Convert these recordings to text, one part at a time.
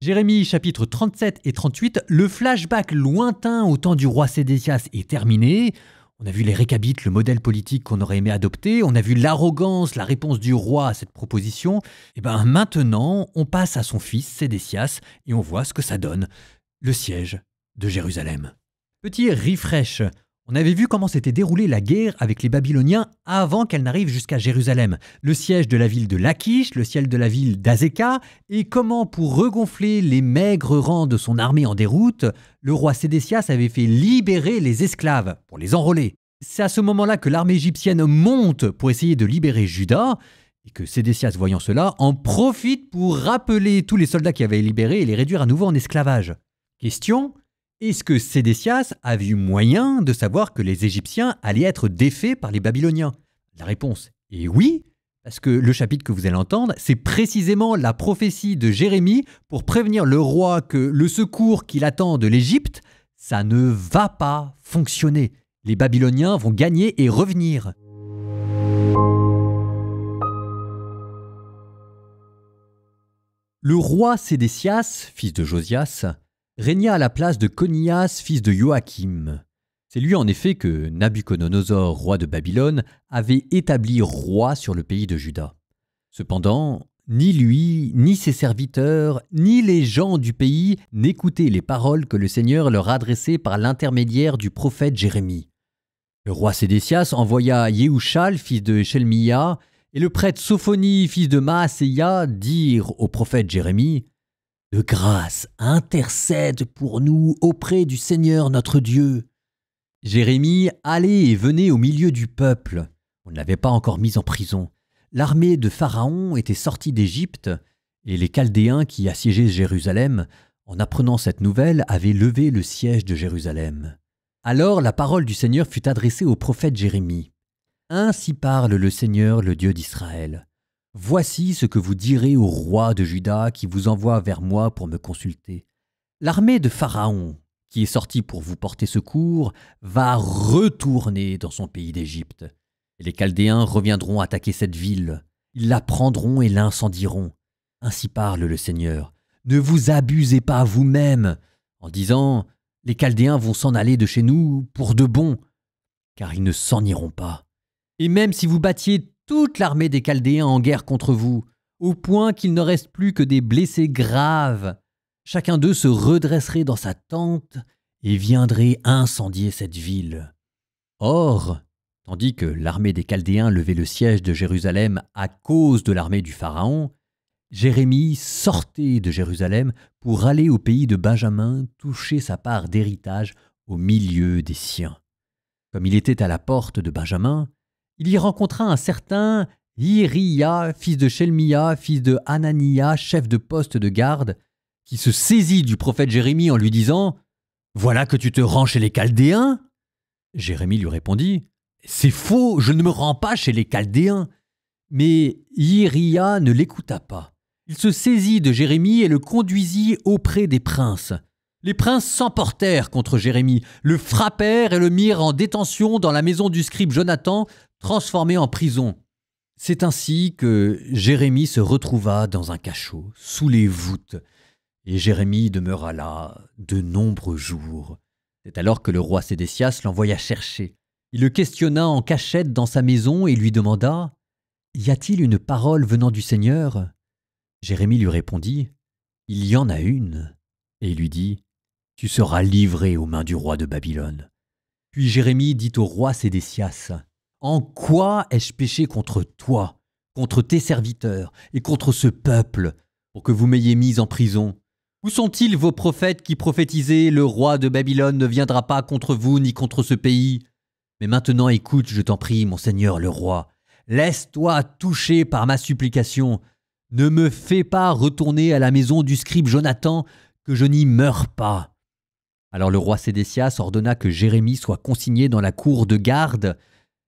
Jérémie chapitre 37 et 38, le flashback lointain au temps du roi Sédécias est terminé. On a vu les récabites, le modèle politique qu'on aurait aimé adopter. On a vu l'arrogance, la réponse du roi à cette proposition. Et bien maintenant, on passe à son fils Sédécias et on voit ce que ça donne. Le siège de Jérusalem. Petit refresh. On avait vu comment s'était déroulée la guerre avec les Babyloniens avant qu'elle n'arrive jusqu'à Jérusalem. Le siège de la ville de Lachish, le siège de la ville d'Azéka, et comment, pour regonfler les maigres rangs de son armée en déroute, le roi Sédécias avait fait libérer les esclaves pour les enrôler. C'est à ce moment-là que l'armée égyptienne monte pour essayer de libérer Juda, et que Sédécias, voyant cela, en profite pour rappeler tous les soldats qui avaient libérés et les réduire à nouveau en esclavage. Question: est-ce que Sédécias a vu moyen de savoir que les Égyptiens allaient être défaits par les Babyloniens? La réponse est oui, parce que le chapitre que vous allez entendre, c'est précisément la prophétie de Jérémie pour prévenir le roi que le secours qu'il attend de l'Égypte, ça ne va pas fonctionner. Les Babyloniens vont gagner et revenir. Le roi Sédécias, fils de Josias, régna à la place de Conias, fils de Joachim. C'est lui en effet que Nabuchodonosor, roi de Babylone, avait établi roi sur le pays de Juda. Cependant, ni lui, ni ses serviteurs, ni les gens du pays n'écoutaient les paroles que le Seigneur leur adressait par l'intermédiaire du prophète Jérémie. Le roi Sédécias envoya Yehushal, fils de Shelmia, et le prêtre Sophonie, fils de Maaseia, dire au prophète Jérémie: « De grâce, intercède pour nous auprès du Seigneur notre Dieu. » Jérémie allait et venait au milieu du peuple. On ne l'avait pas encore mis en prison. L'armée de Pharaon était sortie d'Égypte, et les Chaldéens qui assiégeaient Jérusalem, en apprenant cette nouvelle, avaient levé le siège de Jérusalem. Alors la parole du Seigneur fut adressée au prophète Jérémie. « Ainsi parle le Seigneur, le Dieu d'Israël. Voici ce que vous direz au roi de Juda qui vous envoie vers moi pour me consulter. L'armée de Pharaon, qui est sortie pour vous porter secours, va retourner dans son pays d'Égypte. Et les Chaldéens reviendront attaquer cette ville. Ils la prendront et l'incendieront. Ainsi parle le Seigneur. Ne vous abusez pas vous-même en disant « Les Chaldéens vont s'en aller de chez nous pour de bon », car ils ne s'en iront pas. Et même si vous battiez toute l'armée des Chaldéens en guerre contre vous, au point qu'il ne reste plus que des blessés graves, chacun d'eux se redresserait dans sa tente et viendrait incendier cette ville. Or, tandis que l'armée des Chaldéens levait le siège de Jérusalem à cause de l'armée du Pharaon, Jérémie sortait de Jérusalem pour aller au pays de Benjamin toucher sa part d'héritage au milieu des siens. Comme il était à la porte de Benjamin, il y rencontra un certain Iriya, fils de Shelmia, fils de Hanania, chef de poste de garde, qui se saisit du prophète Jérémie en lui disant « Voilà que tu te rends chez les Chaldéens ?» Jérémie lui répondit « C'est faux, je ne me rends pas chez les Chaldéens. » Mais Iriya ne l'écouta pas. Il se saisit de Jérémie et le conduisit auprès des princes. Les princes s'emportèrent contre Jérémie, le frappèrent et le mirent en détention dans la maison du scribe Jonathan, transformé en prison. C'est ainsi que Jérémie se retrouva dans un cachot, sous les voûtes, et Jérémie demeura là de nombreux jours. C'est alors que le roi Sédécias l'envoya chercher. Il le questionna en cachette dans sa maison et lui demanda « Y a-t-il une parole venant du Seigneur ?» Jérémie lui répondit « Il y en a une. » Et il lui dit « Tu seras livré aux mains du roi de Babylone. » Puis Jérémie dit au roi Sédécias « En quoi ai-je péché contre toi, contre tes serviteurs et contre ce peuple, pour que vous m'ayez mis en prison? Où sont-ils vos prophètes qui prophétisaient « Le roi de Babylone ne viendra pas contre vous ni contre ce pays » Mais maintenant écoute, je t'en prie, mon seigneur le roi. Laisse-toi toucher par ma supplication. Ne me fais pas retourner à la maison du scribe Jonathan, que je n'y meure pas. » Alors le roi Sédécias ordonna que Jérémie soit consigné dans la cour de garde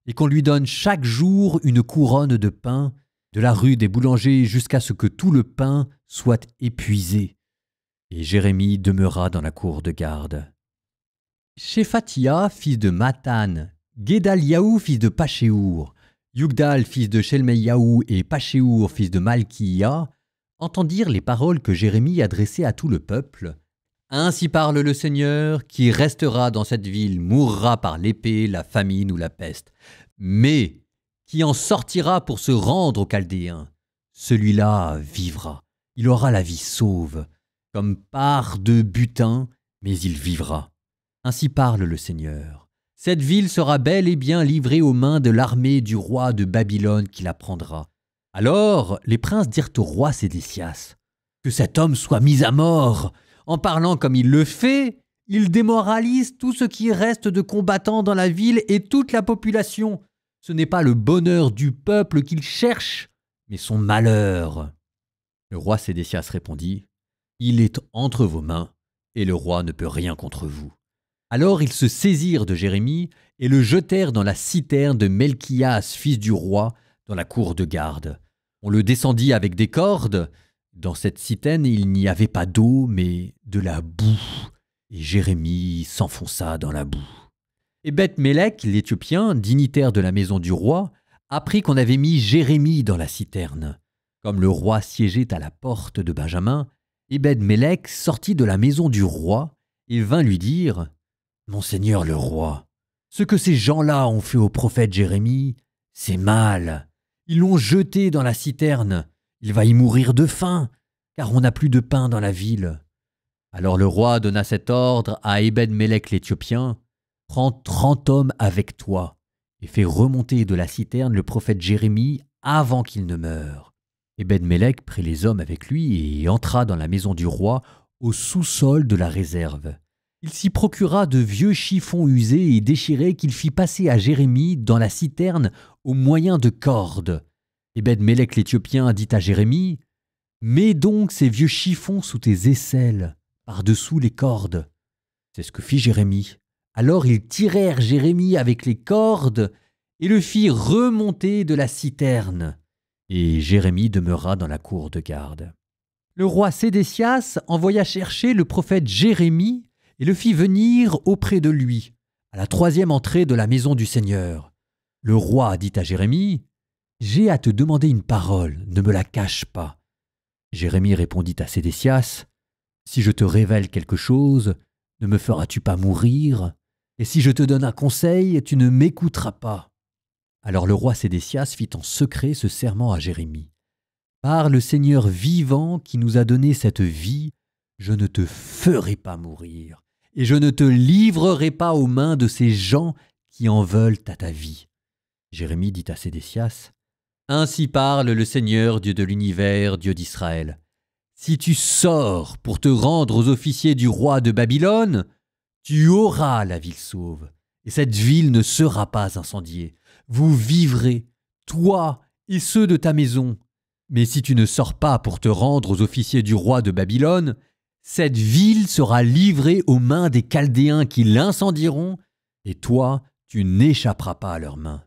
et qu'on lui donne chaque jour une couronne de pain, de la rue des boulangers jusqu'à ce que tout le pain soit épuisé. Et Jérémie demeura dans la cour de garde. Shephatia, fils de Mathan, Guédaliaou, fils de Pachéour, Yugdal, fils de Shelmeyaou, et Pachéour, fils de Malkiya, entendirent les paroles que Jérémie adressait à tout le peuple. « Ainsi parle le Seigneur, qui restera dans cette ville mourra par l'épée, la famine ou la peste. Mais qui en sortira pour se rendre aux Chaldéens, celui-là vivra. Il aura la vie sauve, comme part de butin, mais il vivra. Ainsi parle le Seigneur. Cette ville sera bel et bien livrée aux mains de l'armée du roi de Babylone qui la prendra. » Alors les princes dirent au roi Sédécias, « Que cet homme soit mis à mort. En parlant comme il le fait, il démoralise tout ce qui reste de combattants dans la ville et toute la population. Ce n'est pas le bonheur du peuple qu'il cherche, mais son malheur. » Le roi Sédécias répondit, « Il est entre vos mains, et le roi ne peut rien contre vous. » Alors ils se saisirent de Jérémie et le jetèrent dans la citerne de Melchias, fils du roi, dans la cour de garde. On le descendit avec des cordes. Dans cette citerne, il n'y avait pas d'eau, mais de la boue. Et Jérémie s'enfonça dans la boue. Ebed-Mélec, l'Éthiopien, dignitaire de la maison du roi, apprit qu'on avait mis Jérémie dans la citerne. Comme le roi siégeait à la porte de Benjamin, Ebed-Mélec sortit de la maison du roi et vint lui dire « Mon seigneur le roi, ce que ces gens-là ont fait au prophète Jérémie, c'est mal. Ils l'ont jeté dans la citerne. Il va y mourir de faim, car on n'a plus de pain dans la ville. » Alors le roi donna cet ordre à Ebed-Mélec l'Éthiopien, « Prends 30 hommes avec toi et fais remonter de la citerne le prophète Jérémie avant qu'il ne meure. » Ebed-Mélec prit les hommes avec lui et entra dans la maison du roi au sous-sol de la réserve. Il s'y procura de vieux chiffons usés et déchirés qu'il fit passer à Jérémie dans la citerne au moyen de cordes. Ebed-Mélec l'Éthiopien dit à Jérémie, « Mets donc ces vieux chiffons sous tes aisselles, par-dessous les cordes. » C'est ce que fit Jérémie. Alors ils tirèrent Jérémie avec les cordes et le firent remonter de la citerne. Et Jérémie demeura dans la cour de garde. Le roi Sédécias envoya chercher le prophète Jérémie et le fit venir auprès de lui, à la 3e entrée de la maison du Seigneur. Le roi dit à Jérémie, « J'ai à te demander une parole, ne me la cache pas. » Jérémie répondit à Sédécias, « Si je te révèle quelque chose, ne me feras-tu pas mourir? Et si je te donne un conseil, tu ne m'écouteras pas. » Alors le roi Sédécias fit en secret ce serment à Jérémie. « Par le Seigneur vivant qui nous a donné cette vie, je ne te ferai pas mourir, et je ne te livrerai pas aux mains de ces gens qui en veulent à ta vie. » Jérémie dit à Sédécias, « Ainsi parle le Seigneur, Dieu de l'univers, Dieu d'Israël. Si tu sors pour te rendre aux officiers du roi de Babylone, tu auras la ville sauve, et cette ville ne sera pas incendiée. Vous vivrez, toi et ceux de ta maison. Mais si tu ne sors pas pour te rendre aux officiers du roi de Babylone, cette ville sera livrée aux mains des Chaldéens qui l'incendieront, et toi, tu n'échapperas pas à leurs mains. »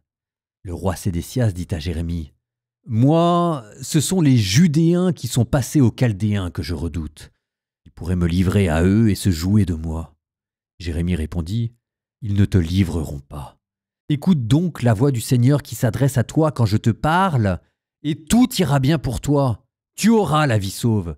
Le roi Sédécias dit à Jérémie, « Moi, ce sont les Judéens qui sont passés aux Chaldéens que je redoute. Ils pourraient me livrer à eux et se jouer de moi. » Jérémie répondit, « Ils ne te livreront pas. Écoute donc la voix du Seigneur qui s'adresse à toi quand je te parle, et tout ira bien pour toi. Tu auras la vie sauve.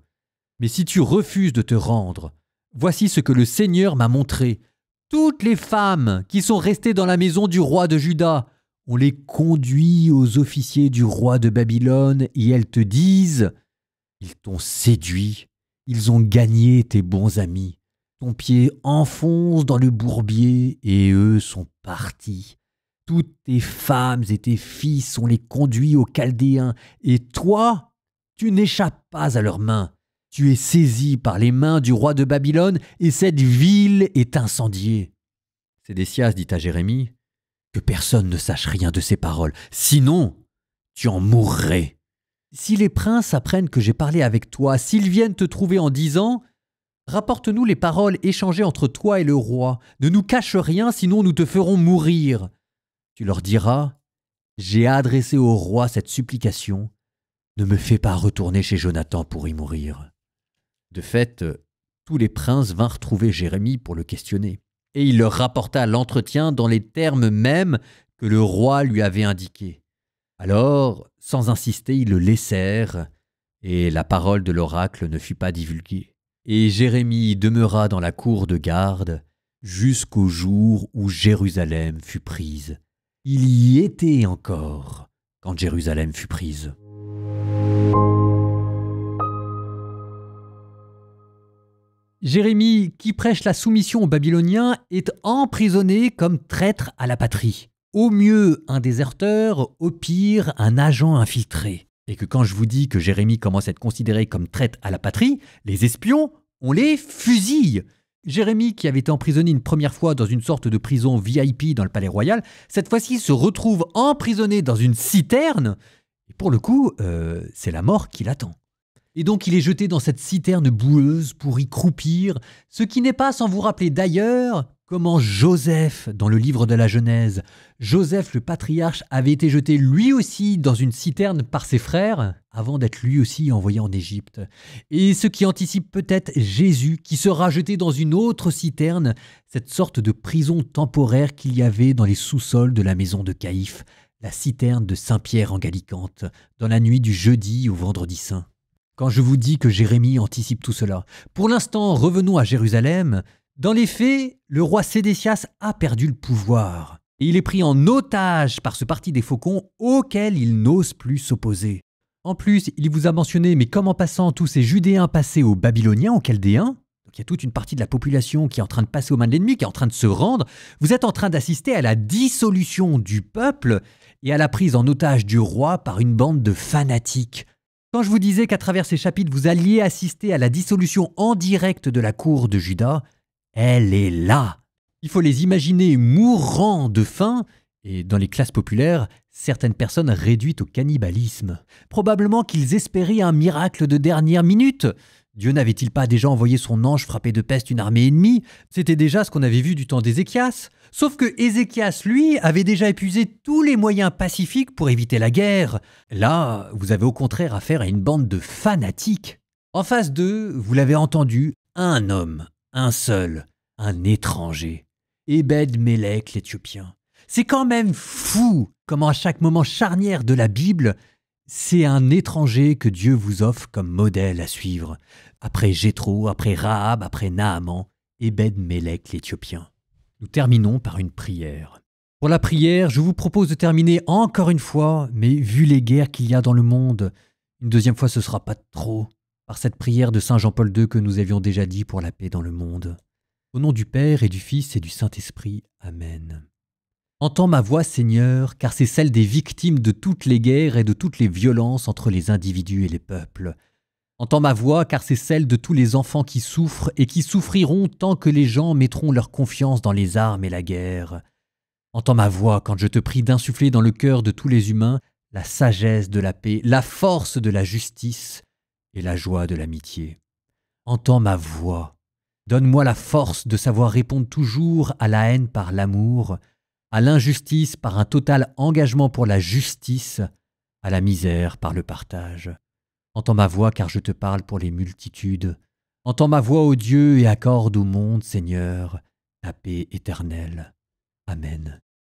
Mais si tu refuses de te rendre, voici ce que le Seigneur m'a montré. Toutes les femmes qui sont restées dans la maison du roi de Juda, on les conduit aux officiers du roi de Babylone et elles te disent « Ils t'ont séduit, ils ont gagné tes bons amis. Ton pied enfonce dans le bourbier et eux sont partis. Toutes tes femmes et tes fils, on les conduit aux Chaldéens et toi, tu n'échappes pas à leurs mains. Tu es saisi par les mains du roi de Babylone et cette ville est incendiée. » Sédécias dit à Jérémie, « Que personne ne sache rien de ces paroles, sinon tu en mourrais. Si les princes apprennent que j'ai parlé avec toi, s'ils viennent te trouver en disant « Rapporte-nous les paroles échangées entre toi et le roi, ne nous cache rien, sinon nous te ferons mourir. » Tu leur diras « J'ai adressé au roi cette supplication, ne me fais pas retourner chez Jonathan pour y mourir. » De fait, tous les princes vinrent trouver Jérémie pour le questionner, et il leur rapporta l'entretien dans les termes mêmes que le roi lui avait indiqués. Alors, sans insister, ils le laissèrent, Et la parole de l'oracle ne fut pas divulguée. Et Jérémie demeura dans la cour de garde jusqu'au jour où Jérusalem fut prise. Il y était encore quand Jérusalem fut prise. Jérémie, qui prêche la soumission aux Babyloniens, est emprisonné comme traître à la patrie. Au mieux, un déserteur, au pire, un agent infiltré. Et que quand je vous dis que Jérémie commence à être considéré comme traître à la patrie, les espions, on les fusille. Jérémie, qui avait été emprisonné une première fois dans une sorte de prison VIP dans le palais royal, cette fois-ci se retrouve emprisonné dans une citerne. Et pour le coup, c'est la mort qui l'attend. Et donc il est jeté dans cette citerne boueuse pour y croupir, ce qui n'est pas sans vous rappeler d'ailleurs comment Joseph, dans le livre de la Genèse, Joseph le patriarche avait été jeté lui aussi dans une citerne par ses frères, avant d'être lui aussi envoyé en Égypte. Et ce qui anticipe peut-être Jésus, qui sera jeté dans une autre citerne, cette sorte de prison temporaire qu'il y avait dans les sous-sols de la maison de Caïphe, la citerne de Saint-Pierre en Gallicante, dans la nuit du jeudi au vendredi saint. Quand je vous dis que Jérémie anticipe tout cela. Pour l'instant, revenons à Jérusalem. Dans les faits, le roi Sédécias a perdu le pouvoir. Et il est pris en otage par ce parti des faucons auquel il n'ose plus s'opposer. En plus, il vous a mentionné, mais comme en passant tous ces Judéens passés aux Babyloniens, aux Chaldéens, donc il y a toute une partie de la population qui est en train de passer aux mains de l'ennemi, qui est en train de se rendre, vous êtes en train d'assister à la dissolution du peuple et à la prise en otage du roi par une bande de fanatiques. Quand je vous disais qu'à travers ces chapitres, vous alliez assister à la dissolution en direct de la cour de Juda, elle est là. Il faut les imaginer mourant de faim, et dans les classes populaires, certaines personnes réduites au cannibalisme. Probablement qu'ils espéraient un miracle de dernière minute. Dieu n'avait-il pas déjà envoyé son ange frapper de peste une armée ennemie? C'était déjà ce qu'on avait vu du temps d'Ézéchias. Sauf que Ézéchias, lui, avait déjà épuisé tous les moyens pacifiques pour éviter la guerre. Là, vous avez au contraire affaire à une bande de fanatiques. En face d'eux, vous l'avez entendu, un homme, un seul, un étranger. Ebed-Mélec l'Éthiopien. C'est quand même fou comment à chaque moment charnière de la Bible, c'est un étranger que Dieu vous offre comme modèle à suivre. Après Jéthro, après Rahab, après Naaman, Ebed-Mélec l'Éthiopien. Nous terminons par une prière. Pour la prière, je vous propose de terminer encore une fois, mais vu les guerres qu'il y a dans le monde, une deuxième fois ce sera pas trop, par cette prière de Saint Jean-Paul II que nous avions déjà dit pour la paix dans le monde. Au nom du Père et du Fils et du Saint-Esprit. Amen. Entends ma voix, Seigneur, car c'est celle des victimes de toutes les guerres et de toutes les violences entre les individus et les peuples. Entends ma voix, car c'est celle de tous les enfants qui souffrent et qui souffriront tant que les gens mettront leur confiance dans les armes et la guerre. Entends ma voix quand je te prie d'insuffler dans le cœur de tous les humains la sagesse de la paix, la force de la justice et la joie de l'amitié. Entends ma voix. Donne-moi la force de savoir répondre toujours à la haine par l'amour, à l'injustice par un total engagement pour la justice, à la misère par le partage. Entends ma voix car je te parle pour les multitudes. Entends ma voix, ô Dieu, et accorde au monde, Seigneur, ta paix éternelle. Amen.